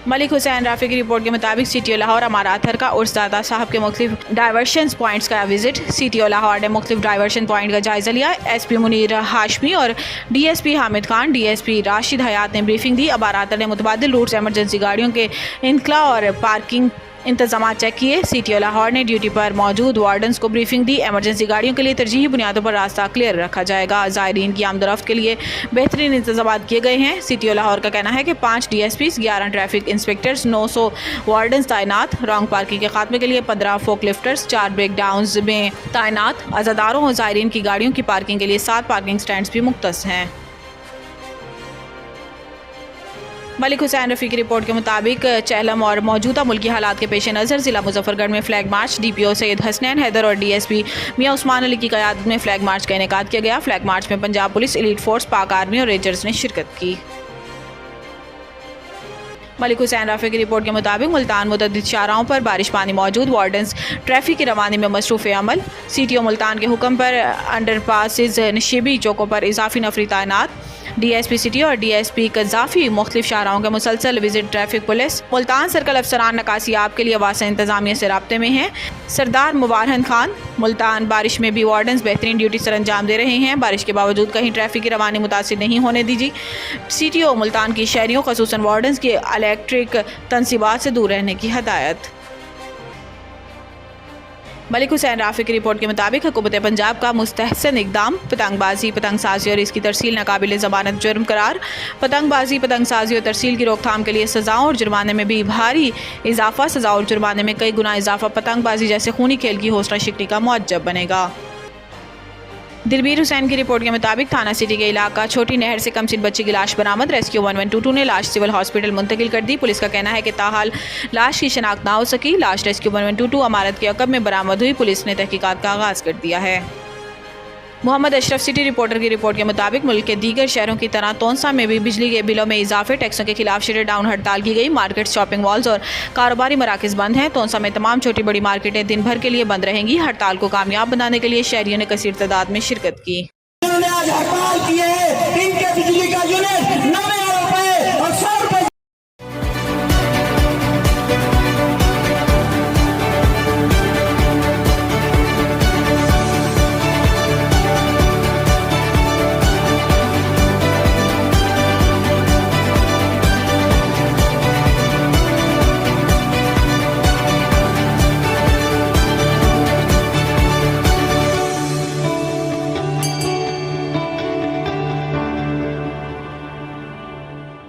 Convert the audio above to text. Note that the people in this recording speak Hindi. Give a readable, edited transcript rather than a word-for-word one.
मलिक हुसैन राफी की रिपोर्ट के मुताबिक CTO लाहौर अमार आथर का उर्स दादा साहब के मुख्तलिफ डाइवर्शन पॉइंट्स का विजिट। CTO लाहौर ने मुख्तलिफ डाइवर्शन पॉइंट का जायजा लिया। SP मुनीर हाशमी और DSP हामिद खान, DSP राशिद हयात ने ब्रीफिंग दी। अमार आथर ने मुतबादिल रूट्स, एमरजेंसी गाड़ियों के इनकला और पार्किंग इंतजाम चेक किए। CTO लाहौर ने ड्यूटी पर मौजूद वार्डन्स को ब्रीफिंग दी। एमरजेंसी गाड़ियों के लिए तरजीही बुनियादों पर रास्ता क्लियर रखा जाएगा। ज़ायरीन की आमदरफ्त के लिए बेहतरीन इंतजाम किए गए हैं। CTO लाहौर का कहना है कि 5 DSPs, 11 ट्रैफिक इंस्पेक्टर्स, 900 वार्डन्स तैनात। रॉन्ग पार्किंग के खात्मे के लिए 15 फोक लिफ्टर्स 4 ब्रेक डाउन्स में तैनात। अज़ादारों और ज़ायरीन की गाड़ियों की पार्किंग के लिए 7 पार्किंग स्टैंड्स भी मुख्तस हैं। मलिक हुसैन रफ़ी की रिपोर्ट के मुताबिक चहलम और मौजूदा मुल्की हालात के पेश नज़र ज़िला मुजफ्फरगढ़ में flag march DPO Syed Hasnain Haider और DSP मियां उस्मान अली की क़यादत में फ्लैग मार्च का इनेकाद किया गया। फ्लैग मार्च में पंजाब पुलिस, एलीट फोर्स, पाक आर्मी और रेंजर्स ने शिरकत की। मलिक हुसैन राफी की रिपोर्ट के मुताबिक मुल्तान मुतअद्दिद शाहराहों पर बारिश पानी मौजूद। वार्डन्स ट्रैफिक की रवानी में मसरूफ़ अमल। CTO मुल्तान के हुक्म पर अंडरपासेस, नशीबी चौकों पर इजाफी नफरी तैनात। DSP सिटी और DSP कज़ाफ़ी मुख्तलिफ शाहराहों के मुसलसल visit. Traffic police Multan circle अफसरान नकासियाब के लिए वासा इंतजामिया से राब्ते में हैं। सरदार मुबारहन खान मुल्तान बारिश में भी वार्डन्स बेहतरीन ड्यूटी सर अंजाम दे रहे हैं। बारिश के बावजूद कहीं ट्रैफिक की रवानी मुतासिर नहीं होने दीजिए। CTO मुल्तान की शहरियों खसूसन वार्डन्स की इलेक्ट्रिक तनसीबात से दूर रहने की हदायत। मलिक हुसैन राफी की रिपोर्ट के मुताबिक हुकूमत पंजाब का मुस्तहसन इकदाम। पतंगबाजी, पतंगसाजी और इसकी तरसील नाकाबिल ज़मानत जुर्म करार। पतंगबाजी, पतंगसाजी और तरसील की रोकथाम के लिए सज़ाओं और जुर्माने में भी भारी इजाफा। सज़ा और जुर्माने में कई गुना इजाफा पतंगबाजी जैसे खूनी खेल की हौसला शिकनी का मुअज्जब बनेगा। दिलबीर हुसैन की रिपोर्ट के मुताबिक थाना सिटी के इलाका छोटी नहर से कमसिन बच्ची की लाश बरामद। रेस्क्यू 1122 ने लाश सिविल हॉस्पिटल मुंतकिल कर दी। पुलिस का कहना है कि ताहाल लाश की शनाख्त ना हो सकी। लाश रेस्क्यू 1122 अमारत के अकब में बरामद हुई। पुलिस ने तहकीकात का आगाज़ कर दिया है। मोहम्मद अशरफ सिटी रिपोर्टर की रिपोर्ट के मुताबिक मुल्क के दीगर शहरों की तरह तोंसा में भी बिजली के बिलों में इजाफे। टैक्सों के खिलाफ शटर डाउन हड़ताल की गई। मार्केट, शॉपिंग मॉल्स और कारोबारी मराकज़ बंद हैं। तोंसा में तमाम छोटी बड़ी मार्केटें दिन भर के लिए बंद रहेंगी। हड़ताल को कामयाब बनाने के लिए शहरियों ने कसीर तादाद में शिरकत की। आज हड़ताल की है, इनके बिजली का यूनिट